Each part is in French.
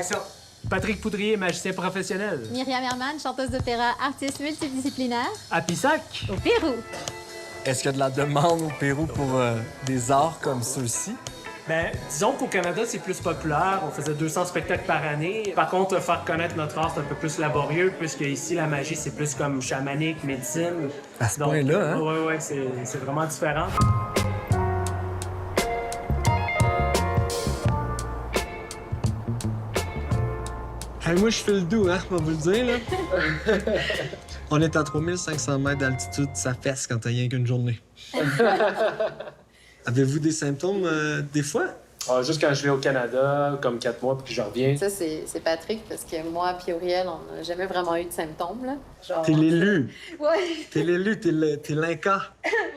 Action! Patrick Poudrier, magicien professionnel. Myriam Herman, chanteuse d'opéra, artiste multidisciplinaire. À Pissac. Au Pérou. Est-ce qu'il y a de la demande au Pérou pour des arts comme ceux-ci? Ben, disons qu'au Canada, c'est plus populaire. On faisait 200 spectacles par année. Par contre, faire connaître notre art, c'est un peu plus laborieux, puisque ici, la magie, c'est plus comme chamanique, médecine. À ce point-là, hein? Oui, c'est vraiment différent. Hey, moi, je fais le doux, hein, on va vous le dire, là. On est à 3500 mètres d'altitude, ça fesse quand t'as rien qu'une journée. Avez-vous des symptômes des fois? Juste quand je vais au Canada, comme 4 mois, puis que je reviens. Ça, c'est Patrick, parce que moi et Auriel, on n'a jamais vraiment eu de symptômes, là. Genre... T'es l'élu. Ouais. T'es l'élu, t'es l'inca.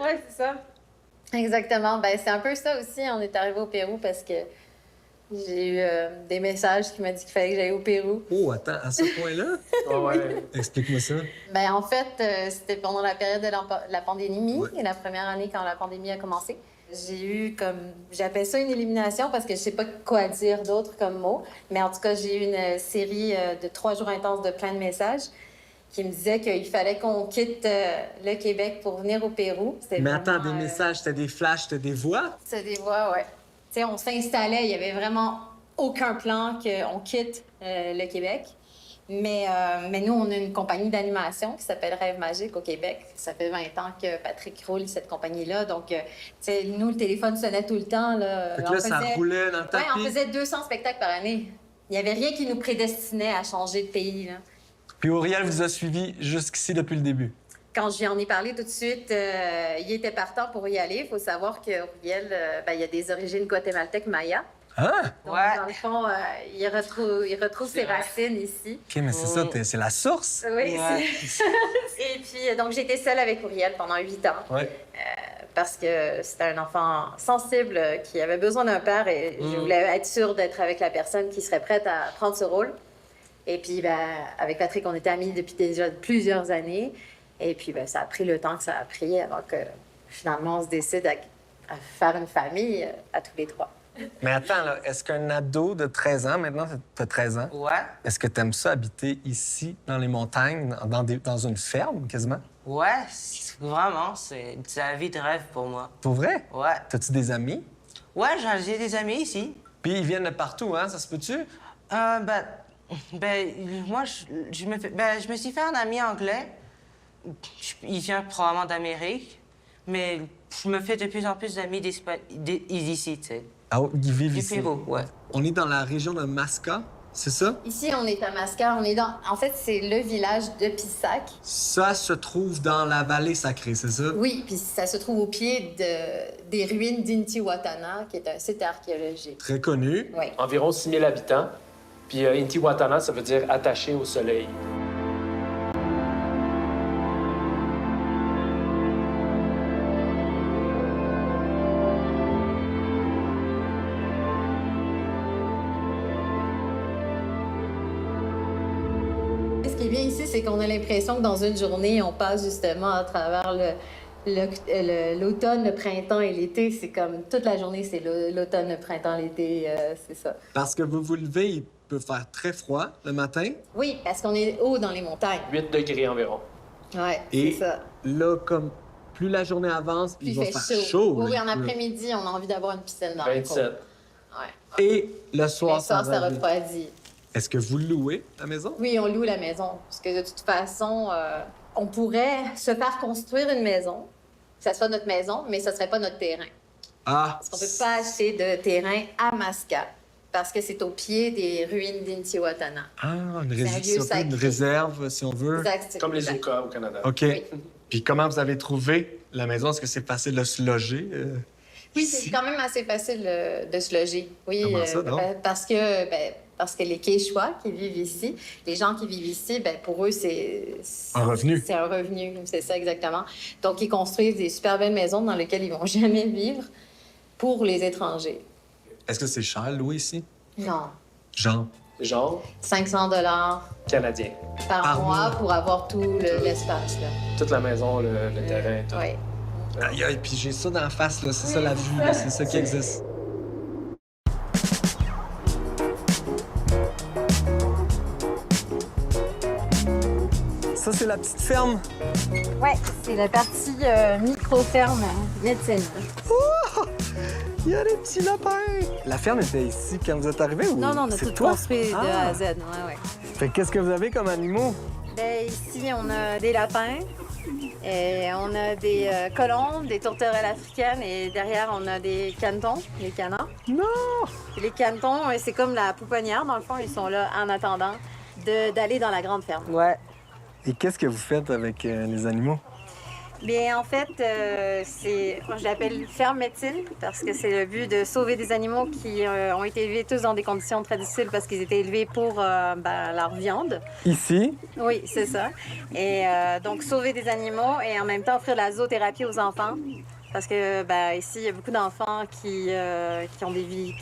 Ouais, c'est ça. Exactement. Ben, c'est un peu ça aussi. On est arrivé au Pérou parce que j'ai eu des messages qui m'ont dit qu'il fallait que j'aille au Pérou. Oh, attends, à ce point-là? Ouais. Explique-moi ça. Ben, en fait, c'était pendant la période de la pandémie, Ouais. et la première année quand la pandémie a commencé. J'ai eu comme... J'appelle ça une élimination parce que je sais pas quoi dire d'autre comme mot. Mais en tout cas, j'ai eu une série de 3 jours intenses de plein de messages qui me disaient qu'il fallait qu'on quitte le Québec pour venir au Pérou. C'était Mais attends, vraiment, des messages, t'as des flashs, t'as des voix? C'est des voix, ouais. Tu sais, on s'installait, il y avait vraiment aucun plan qu'on quitte le Québec. Mais nous, on a une compagnie d'animation qui s'appelle Rêve Magique au Québec. Ça fait 20 ans que Patrick roule cette compagnie-là. Donc, tu sais, nous, le téléphone sonnait tout le temps. Là. Fait que là, ça roulait dans le tapis. Oui, on faisait 200 spectacles par année. Il n'y avait rien qui nous prédestinait à changer de pays, là. Puis Auriel vous a suivi jusqu'ici depuis le début. Quand je lui en ai parlé tout de suite, il était partant pour y aller. Il faut savoir qu'Auriel, il a des origines guatémaltèques maya. Hein? Donc, dans le fond, il retrouve ses racines ici. OK, mais c'est ça, c'est la source. Oui. Et puis, donc, j'étais seule avec Auriel pendant 8 ans. Ouais. Parce que c'était un enfant sensible qui avait besoin d'un père et je voulais être sûre d'être avec la personne qui serait prête à prendre ce rôle. Et puis, avec Patrick, on était amis depuis déjà plusieurs années. Et puis, ça a pris le temps que ça a pris avant que, finalement, on se décide à faire une famille à tous les 3. Mais attends, là, est-ce qu'un ado de 13 ans, maintenant, t'as 13 ans, Ouais, est-ce que t'aimes ça habiter ici, dans les montagnes, dans une ferme, quasiment? ouais, vraiment, c'est la vie de rêve pour moi. Pour vrai? Ouais. T'as-tu des amis? Ouais, j'ai des amis ici. Puis ils viennent de partout, hein? Ça se peut-tu? Moi, je me suis fait un ami anglais. Il vient probablement d'Amérique, mais je me fais de plus en plus d'amis d'ici, tu sais. Ah, ils vivent Du ici. Pérou, ouais. On est dans la région de Masca, c'est ça? Ici, on est à Masca. En fait, c'est le village de Pissac. Ça se trouve dans la vallée sacrée, c'est ça? Oui, puis ça se trouve au pied des ruines d'Intihuatana, qui est un site archéologique. Très connu. Oui. Environ 6 000 habitants. Puis Intihuatana, ça veut dire attaché au soleil. Ce qui est bien ici, c'est qu'on a l'impression que dans une journée, on passe justement à travers l'automne, le printemps et l'été. C'est comme toute la journée, c'est l'automne, le printemps, l'été, c'est ça. Parce que vous vous levez, il peut faire très froid le matin. Oui, parce qu'on est haut dans les montagnes. 8 degrés environ. Oui, Et c'est ça. là, comme plus la journée avance, Puis il il va fait faire chaud. chaud. Oui, là, en il peut. après-midi, on a envie d'avoir une piscine dans le 27. Ouais. Et le soir, Le soir, ça va- refroidit. Est-ce que vous louez la maison? Oui, on loue la maison. Parce que de toute façon, on pourrait se faire construire une maison, que ça soit notre maison, mais ce ne serait pas notre terrain. Ah! Parce qu'on ne peut pas acheter de terrain à Masca, parce que c'est au pied des ruines d'Intihuatana. Ah, une, un lieu si on peut, une sacré. réserve, si on veut. Exact. Comme les Oka au Canada. OK. Oui. Puis comment vous avez trouvé la maison? Est-ce que c'est facile de se loger? Oui, ici? c'est quand même assez facile de se loger. Oui, Comment ça, donc? parce que les Quechua qui vivent ici, les gens qui vivent ici, pour eux, c'est Un revenu. C'est un revenu, c'est ça exactement. Donc, ils construisent des super belles maisons dans lesquelles ils vont jamais vivre pour les étrangers. Est-ce que c'est cher, louer ici? Non. Genre? Genre 500 $ canadien. par mois mois. pour avoir tout l'espace, là. Toute la maison, le terrain, tout. Oui. Aïe, aïe, puis j'ai ça d'en face, là. C'est ça la vue, là. C'est ça qui existe. ça, c'est la petite ferme. Ouais, c'est la partie micro-ferme médecine. Il y a des petits lapins. La ferme était ici quand vous êtes arrivés ou Non, on a c'est tout toi? construit de Ah. A à Z. Ouais. Fait que qu'est-ce que vous avez comme animaux? Ben, ici, on a des lapins, et on a des colombes, des tourterelles africaines, et derrière, on a des canetons, des canards. Non! Et les canetons, c'est comme la pouponnière, dans le fond, ils sont là en attendant d'aller dans la grande ferme. Ouais. Et qu'est-ce que vous faites avec les animaux? Bien, en fait, moi, je l'appelle ferme médecine parce que c'est le but de sauver des animaux qui ont été élevés tous dans des conditions très difficiles parce qu'ils étaient élevés pour leur viande. Ici? Oui, c'est ça. Et donc, sauver des animaux et en même temps offrir la zoothérapie aux enfants. Parce que ici, il y a beaucoup d'enfants qui ont des vies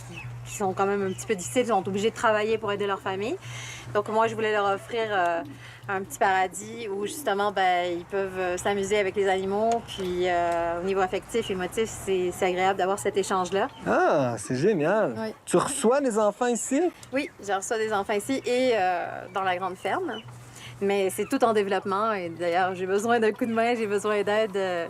qui sont quand même un petit peu difficiles, ils sont obligés de travailler pour aider leur famille. Donc, moi, je voulais leur offrir un petit paradis où, justement, ils peuvent s'amuser avec les animaux. Puis, au niveau affectif, émotif, c'est agréable d'avoir cet échange-là. Ah, c'est génial. Oui. Tu reçois des enfants ici? Oui, je reçois des enfants ici et dans la grande ferme. Mais c'est tout en développement. Et d'ailleurs, j'ai besoin d'un coup de main, j'ai besoin d'aide, de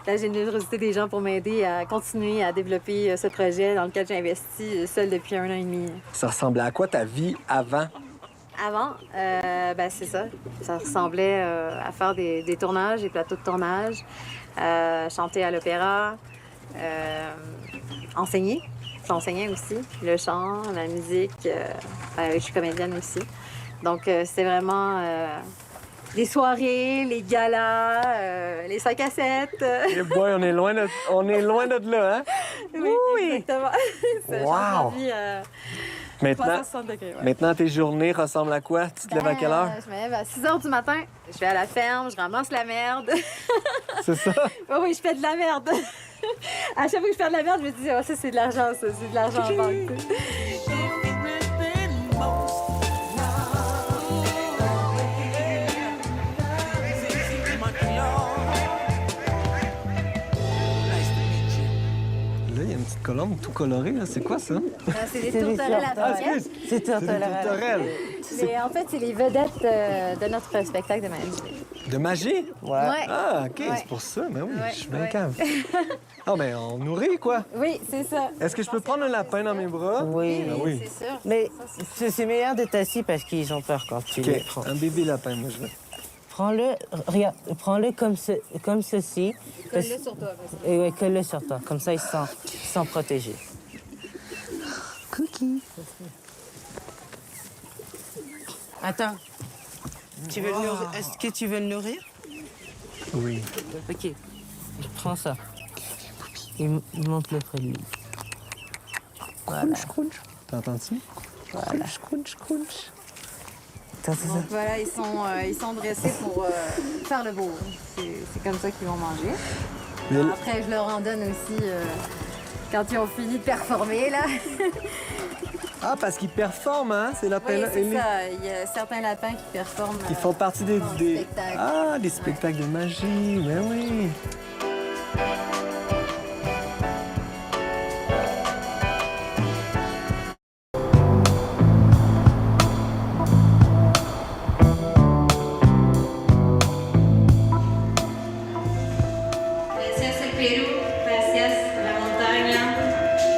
la générosité des gens pour m'aider à continuer à développer ce projet dans lequel j'ai investi seul depuis 1 an et demi. Ça ressemblait à quoi ta vie avant? Avant, c'est ça. Ça ressemblait à faire des tournages, des plateaux de tournage, chanter à l'opéra, enseigner. J'enseignais aussi le chant, la musique. Je suis comédienne aussi. Donc, c'était vraiment les soirées, les galas, les 5 à 7. Eh boy, on est loin de là, hein? Oui, exactement. C'est Wow! un vie, Maintenant, 360 degrés, ouais. maintenant, tes journées ressemblent à quoi? Tu te lèves à quelle heure? Je me lève à 6 h du matin. Je vais à la ferme, je ramasse la merde. C'est ça? Oui, je fais de la merde. À chaque fois que je fais de la merde, je me dis, oh, ça, c'est de l'argent, ça, c'est de l'argent en banque. Là, il y a une petite colombe tout colorée, là. C'est quoi ça? C'est des tourterelles africaines. C'est C'est des tourterelles. Mais en fait, c'est les vedettes de notre spectacle de magie. De magie? Ouais. Ah, OK, Ouais. c'est pour ça. Mais oui, Ouais, je suis bien ouais. cave. Ah, ben, on nourrit, quoi. Oui, c'est ça. Est-ce que je peux prendre un lapin dans mes bras? Oui. Ah oui. C'est sûr. Mais c'est meilleur d'être assis parce qu'ils ont peur quand tu les OK, prends. un bébé lapin, moi, je veux. Prends-le, regarde, prends-le comme ceci. Colle-le sur toi. parce que- Et ouais, colle-le sur toi. Comme ça, ils se sentent protégés. Cookie. Attends. Tu veux le nourrir? Est-ce que tu veux le nourrir? Oui. OK. Prends ça. Et monte-le près de lui. Voilà. Crunch. T'entends-tu? Voilà. Crunch. Attends, c'est ça. Donc voilà, ils sont dressés pour faire le beau. C'est comme ça qu'ils vont manger. Mais- Alors, après, je leur en donne aussi quand ils ont fini de performer, là. Ah, parce qu'ils performent, hein, ces Oui, lapins-là. c'est Et les- ça. Il y a certains lapins qui performent. Ils font partie des... dans le des... spectacle. Ah, des spectacles de magie. Ben oui. Gracias al Perú, gracias a la montaña,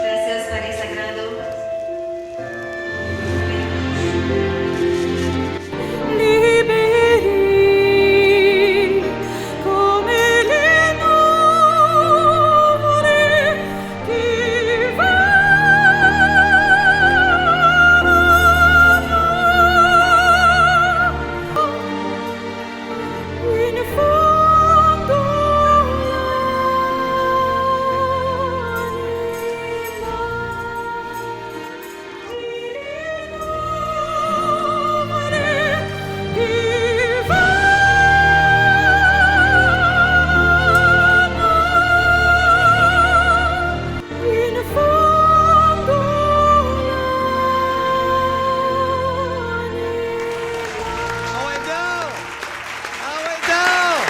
gracias Valle Sagrado. Liberi come le nuvole che vanno in fondo Ah ouais, donc! Ah ouais, donc!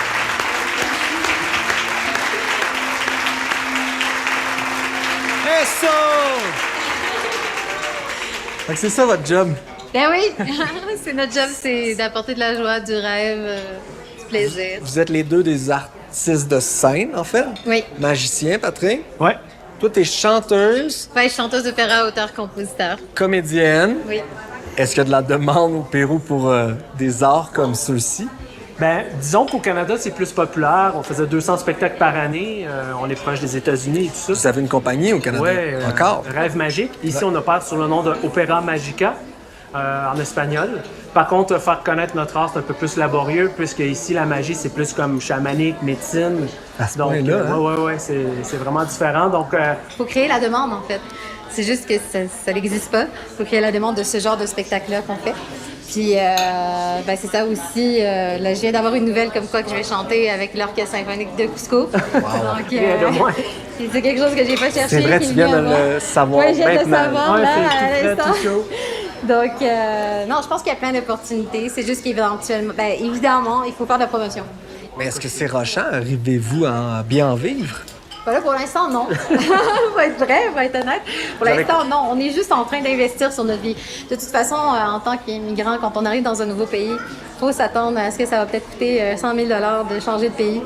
Eso! Fait que c'est ça votre job. Ben oui, c'est notre job, c'est d'apporter de la joie, du rêve, du plaisir. Vous êtes les deux des artistes de scène, en fait? Oui. Magicien, Patrick. Ouais. Toi, t'es chanteuse, Ouais, chanteuse d'opéra, auteur, compositeur. comédienne. Oui. Est-ce qu'il y a de la demande au Pérou pour des arts comme ceux-ci? Ben, disons qu'au Canada, c'est plus populaire. On faisait 200 spectacles par année. On est proche des États-Unis et tout ça. Vous avez une compagnie au Canada? Ouais, Encore? Rêve magique. Ici, on opère sur le nom de Opéra Magica en espagnol. Par contre, faire connaître notre art, c'est un peu plus laborieux, puisque ici, la magie, c'est plus comme chamanique, médecine. À ce Donc, point-là, hein? ouais, c'est vraiment différent. Donc, Il faut créer la demande, en fait. C'est juste que ça n'existe pas. Il faut créer la demande de ce genre de spectacle-là qu'on fait. Puis, ben c'est ça aussi. Là, je viens d'avoir une nouvelle comme quoi que je vais chanter avec l'Orchestre symphonique de Cusco. Donc, rien de moins. c'est quelque chose que j'ai pas cherché. C'est vrai, qui tu viens de vient le savoir Oui, je viens de le maintenant. savoir, Ouais, là, c'est à tout frais, l'instant. tout chaud. Donc, non, je pense qu'il y a plein d'opportunités. C'est juste qu'éventuellement, ben, évidemment, il faut faire de la promotion. Mais est-ce que c'est rochant? Arrivez-vous à bien en vivre? Voilà, pour l'instant, non. Faut être vrai, faut être honnête. Pour l'instant, non. On est juste en train d'investir sur notre vie. De toute façon, en tant qu'immigrant, quand on arrive dans un nouveau pays, il faut s'attendre à ce que ça va peut-être coûter 100 000 $ de changer de pays.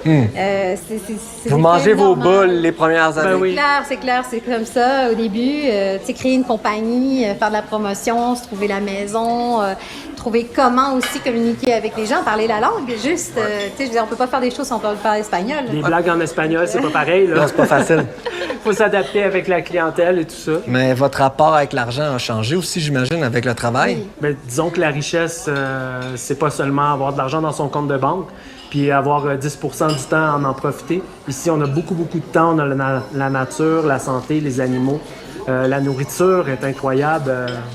Vous mangez vos boules les premières années? Ben oui. C'est clair, c'est comme ça au début. Tu sais, créer une compagnie, faire de la promotion, se trouver la maison, trouver comment aussi communiquer avec les gens, parler la langue. Juste, tu sais, je veux dire, on peut pas faire des choses sans parler espagnol. Les blagues en espagnol, c'est pas pareil. Non, Là. c'est pas facile. Faut s'adapter avec la clientèle et tout ça. Mais votre rapport avec l'argent a changé aussi, j'imagine, avec le travail? Oui. Ben, disons que la richesse, c'est pas seulement avoir de l'argent dans son compte de banque, puis avoir 10 du temps à en profiter. Ici, on a beaucoup de temps. On a la nature, la santé, les animaux. La nourriture est incroyable.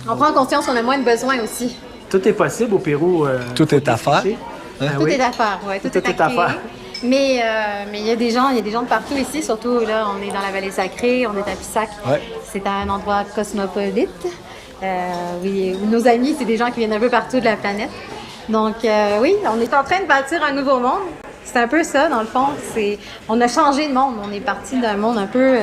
On prend conscience qu'on a moins de besoins aussi. Tout est possible au Pérou. Tout est à faire. Ben Tout oui. est à faire, ouais, tout est à à créer. faire. Mais il y a des gens de partout ici, surtout là, on est dans la vallée sacrée, on est à Pissac. Ouais. C'est un endroit cosmopolite. Oui, nos amis, c'est des gens qui viennent un peu partout de la planète. Donc oui, on est en train de bâtir un nouveau monde. C'est un peu ça, dans le fond. On a changé de monde. On est parti d'un monde un peu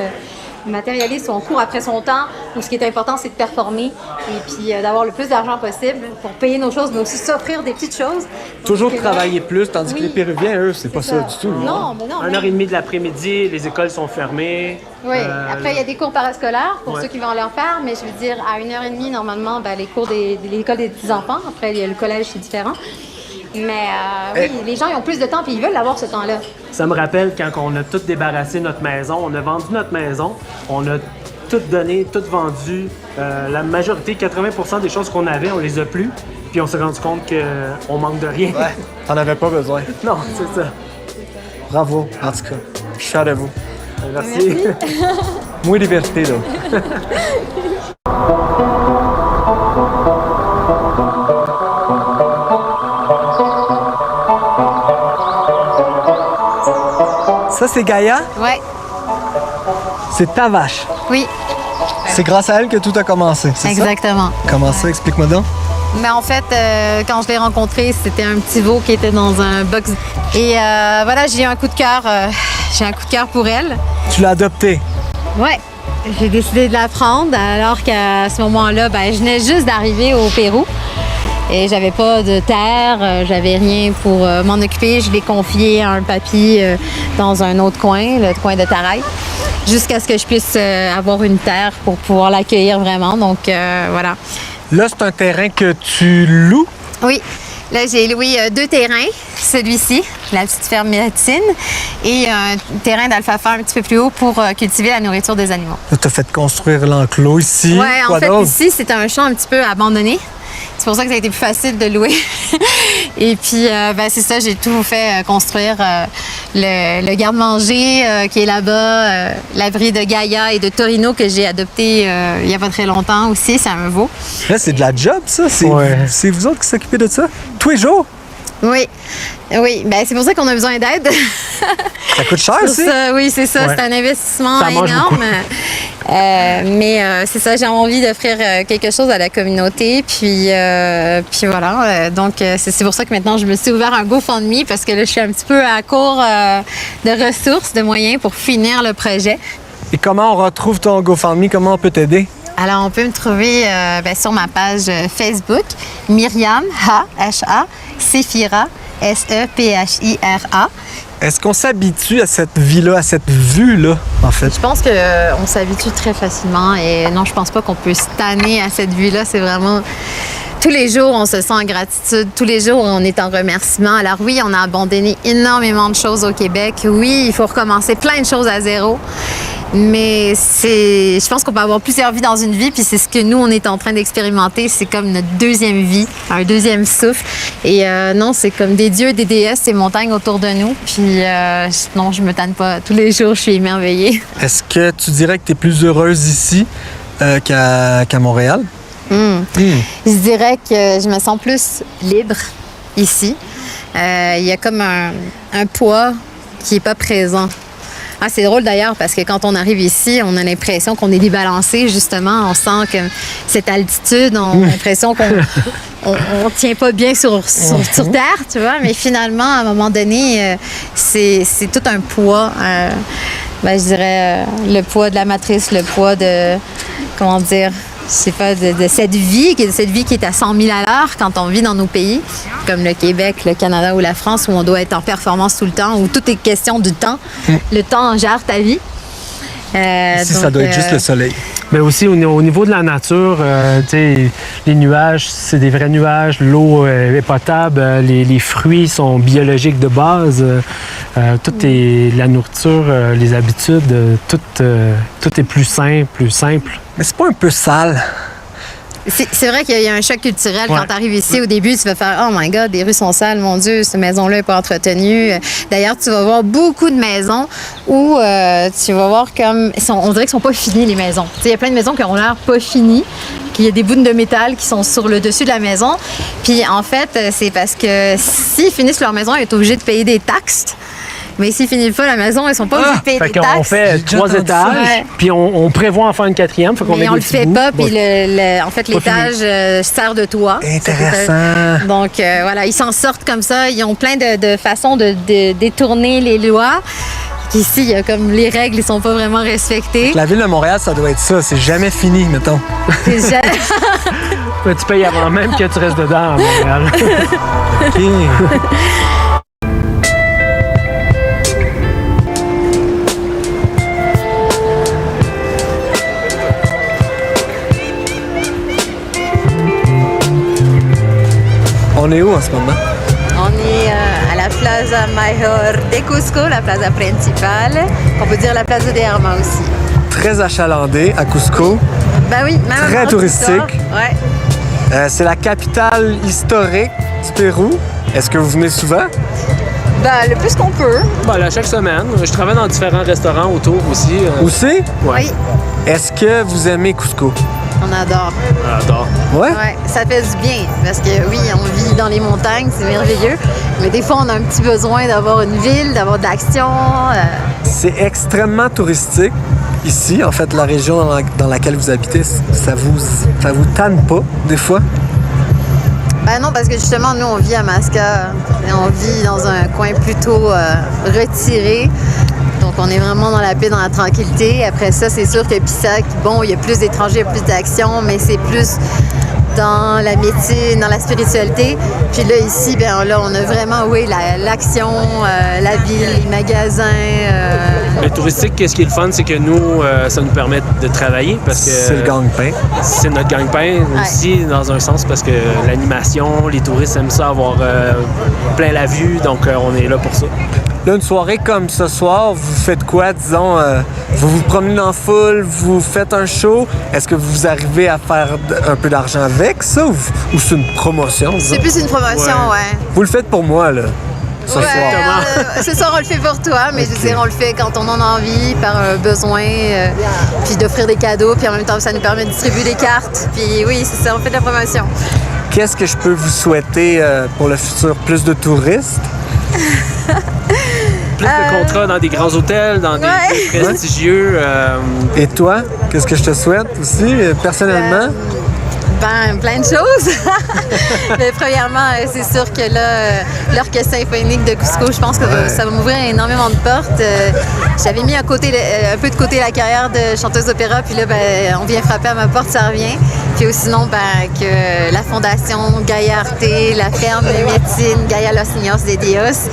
matérialiste, où on court après son temps, où ce qui est important, c'est de performer et puis d'avoir le plus d'argent possible pour payer nos choses, mais aussi s'offrir des petites choses. Toujours Donc, travailler plus, tandis que oui. les Péruviens, eux, c'est pas ça du tout. Non, mais non. 1h30 de l'après-midi, les écoles sont fermées. Oui, après, il y a des cours parascolaires pour Ouais. ceux qui vont leur faire, mais je veux dire, à 1h30, normalement, ben, les cours de l'école des petits-enfants. Après, il y a le collège, c'est différent. Mais oui, les gens, ils ont plus de temps, puis ils veulent avoir ce temps-là. Ça me rappelle quand on a tout débarrassé notre maison, on a vendu notre maison, on a tout donné, tout vendu. La majorité, 80% des choses qu'on avait, on les a plus. Puis on s'est rendu compte qu'on manque de rien. Ouais, t'en avais pas besoin. Non, c'est ça. Bravo, en tout cas. Je suis fier de vous. Merci. Muy divertido. Ça, c'est Gaïa. Ouais, C'est ta vache. oui, C'est grâce à elle que tout a commencé, c'est ça? exactement. Comment ça? Explique-moi donc. Mais en fait, quand je l'ai rencontré, c'était un petit veau qui était dans un box. Et voilà, j'ai eu un coup de cœur. J'ai un coup de cœur pour elle. Tu l'as adoptée. Ouais, j'ai décidé de la prendre alors qu'à ce moment-là, ben, je venais juste d'arriver au Pérou. Et j'avais pas de terre, j'avais rien pour m'en occuper. Je l'ai confiée à un papy dans un autre coin, le coin de Taraï, jusqu'à ce que je puisse avoir une terre pour pouvoir l'accueillir vraiment. Donc voilà. Là, c'est un terrain que tu loues. Oui, là j'ai loué 2 terrains, celui-ci, la petite ferme médecine, et un terrain d'alfalfa un petit peu plus haut pour cultiver la nourriture des animaux. Tu as fait construire l'enclos ici. Ouais, en Quoi fait, d'autre? ici, c'était un champ un petit peu abandonné. C'est pour ça que ça a été plus facile de louer. Et puis, ben, c'est ça, j'ai tout fait construire. Le garde-manger qui est là-bas, l'abri de Gaïa et de Torino que j'ai adopté il n'y a pas très longtemps aussi, c'est un veau. Là, c'est de la job, ça. C'est vous autres qui s'occupez de ça? Tous les jours? Oui, oui, ben, c'est pour ça qu'on a besoin d'aide. Ça coûte cher, Pour aussi? ça, oui, c'est ça. Ouais. C'est un investissement Ça mange énorme. beaucoup. Mais c'est ça, j'ai envie d'offrir quelque chose à la communauté. Puis voilà. Donc, c'est pour ça que maintenant, je me suis ouvert un GoFundMe parce que là, je suis un petit peu à court de ressources, de moyens pour finir le projet. Et comment on retrouve ton GoFundMe? Comment on peut t'aider? Alors, on peut me trouver sur ma page Facebook, Myriam, H-A, Sephira, S-E-P-H-I-R-A. Est-ce qu'on s'habitue à cette vie-là, à cette vue-là, en fait? Je pense qu'on s'habitue très facilement et non, je pense pas qu'on peut se tanner à cette vue-là. C'est vraiment... Tous les jours, on se sent en gratitude. Tous les jours, on est en remerciement. Alors oui, on a abandonné énormément de choses au Québec. Oui, il faut recommencer plein de choses à zéro. Mais je pense qu'on peut avoir plusieurs vies dans une vie, puis c'est ce que nous, on est en train d'expérimenter. C'est comme notre deuxième vie, un deuxième souffle. Et non, c'est comme des dieux, des déesses, ces montagnes autour de nous. Puis non, je me tanne pas. Tous les jours, je suis émerveillée. Est-ce que tu dirais que tu es plus heureuse ici qu'à Montréal? Je dirais que je me sens plus libre ici. Il y a comme un poids qui n'est pas présent. Ah, c'est drôle d'ailleurs parce que quand on arrive ici, on a l'impression qu'on est débalancé, justement. On sent que cette altitude, on a l'impression qu'on on tient pas bien sur terre, tu vois. Mais finalement, à un moment donné, c'est tout un poids. Je dirais le poids de la matrice, le poids de... Comment dire? Je sais pas, de cette vie qui est à 100 000 à l'heure quand on vit dans nos pays, comme le Québec, le Canada ou la France, où on doit être en performance tout le temps, où tout est question du temps. Le temps gère ta vie. Ici, ça doit être juste le soleil. Mais aussi, au niveau de la nature, les nuages, c'est des vrais nuages. L'eau est potable. Les fruits sont biologiques de base. Tout est la nourriture, les habitudes, tout est plus simple. Mais c'est pas un peu sale? C'est vrai qu'il y a un choc culturel quand tu arrives ici. Au début, tu vas faire « Oh my God, les rues sont sales, mon Dieu, cette maison-là n'est pas entretenue. » D'ailleurs, tu vas voir beaucoup de maisons où tu vas voir comme... On dirait qu'elles sont pas finies, les maisons. Il y a plein de maisons qui ont l'air pas finies, qu'il y a des bouts de métal qui sont sur le dessus de la maison. Puis en fait, c'est parce que s'ils finissent leur maison, ils sont obligés de payer des taxes. Mais s'ils finissent pas la maison, ils sont pas obligés de payer des taxes. On fait 3 étages, puis on prévoit en faire une 4e. Mais on le fait pas, puis en fait, l'étage sert de toit. Intéressant. Donc, voilà, ils s'en sortent comme ça. Ils ont plein de façons de détourner les lois. Ici, il y a comme les règles, ils sont pas vraiment respectées. La ville de Montréal, ça doit être ça. C'est jamais fini, mettons. Tu payes avant même que tu restes dedans à Montréal. OK. On est où en ce moment? On est à la Plaza Mayor de Cusco, la plaza principale. On peut dire la Plaza de Armas aussi. Très achalandé à Cusco. Ben oui, même très touristique. Ouais. C'est la capitale historique du Pérou. Est-ce que vous venez souvent? Ben, le plus qu'on peut. Ben, là, chaque semaine. Je travaille dans différents restaurants autour aussi. Aussi? Ouais. Oui. Est-ce que vous aimez Cusco? On adore. J'adore. Ouais? Ouais, ça fait du bien parce que oui, on vit dans les montagnes, c'est merveilleux, mais des fois on a un petit besoin d'avoir une ville, d'avoir de l'action. C'est extrêmement touristique ici, en fait, la région dans laquelle vous habitez, ça vous tanne pas des fois? Ben non, parce que justement, nous, on vit à Masca. Et on vit dans un coin plutôt retiré. Donc, on est vraiment dans la paix, dans la tranquillité. Après ça, c'est sûr que Pissac, bon, il y a plus d'étrangers, il y a plus d'action, mais c'est plus dans la médecine, dans la spiritualité. Puis là, ici, ben là, on a vraiment, oui, l'action, la ville, les magasins. Le touristique, qu'est-ce qui est le fun, c'est que nous, ça nous permet de travailler parce que... C'est le gagne-pain. C'est notre gagne-pain aussi, dans un sens, parce que l'animation, les touristes aiment ça avoir plein la vue, donc on est là pour ça. Là, une soirée comme ce soir, vous faites quoi, disons? Vous vous promenez dans la foule, vous faites un show. Est-ce que vous arrivez à faire un peu d'argent avec ça ou c'est une promotion? C'est plus une promotion, ouais. Vous le faites pour moi, là, ce soir. Ce soir, on le fait pour toi, mais je veux dire, on le fait quand on en a envie, par besoin, puis d'offrir des cadeaux, puis en même temps, ça nous permet de distribuer des cartes. Puis oui, c'est ça, on fait de la promotion. Qu'est-ce que je peux vous souhaiter pour le futur? Plus de touristes? Plus de contrats dans des grands hôtels, dans des prestigieux. Et toi, qu'est-ce que je te souhaite aussi, personnellement? Ben, plein de choses. Mais premièrement, c'est sûr que là, l'Orchestre symphonique de Cusco, je pense que ça va m'ouvrir énormément de portes. J'avais mis un peu de côté la carrière de chanteuse d'opéra, puis là, ben, on vient frapper à ma porte, ça revient. Puis sinon, ben, que la fondation Gaia Arte, la ferme de médecine Gaia Los Niños de Dios,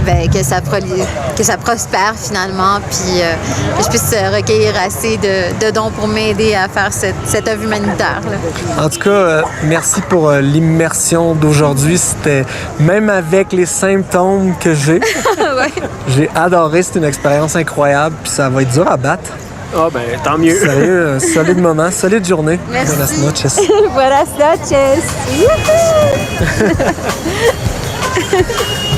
ben, que ça prospère finalement, puis que je puisse recueillir assez de dons pour m'aider à faire cette œuvre humanitaire. Là. En tout cas, merci pour l'immersion d'aujourd'hui. C'était même avec les symptômes que j'ai. Ouais. J'ai adoré, c'était une expérience incroyable, puis ça va être dur à battre. Ah, ben, tant mieux. Sérieux, solide moment, solide journée. Merci. Buenas noches. Buenas noches. Youhou!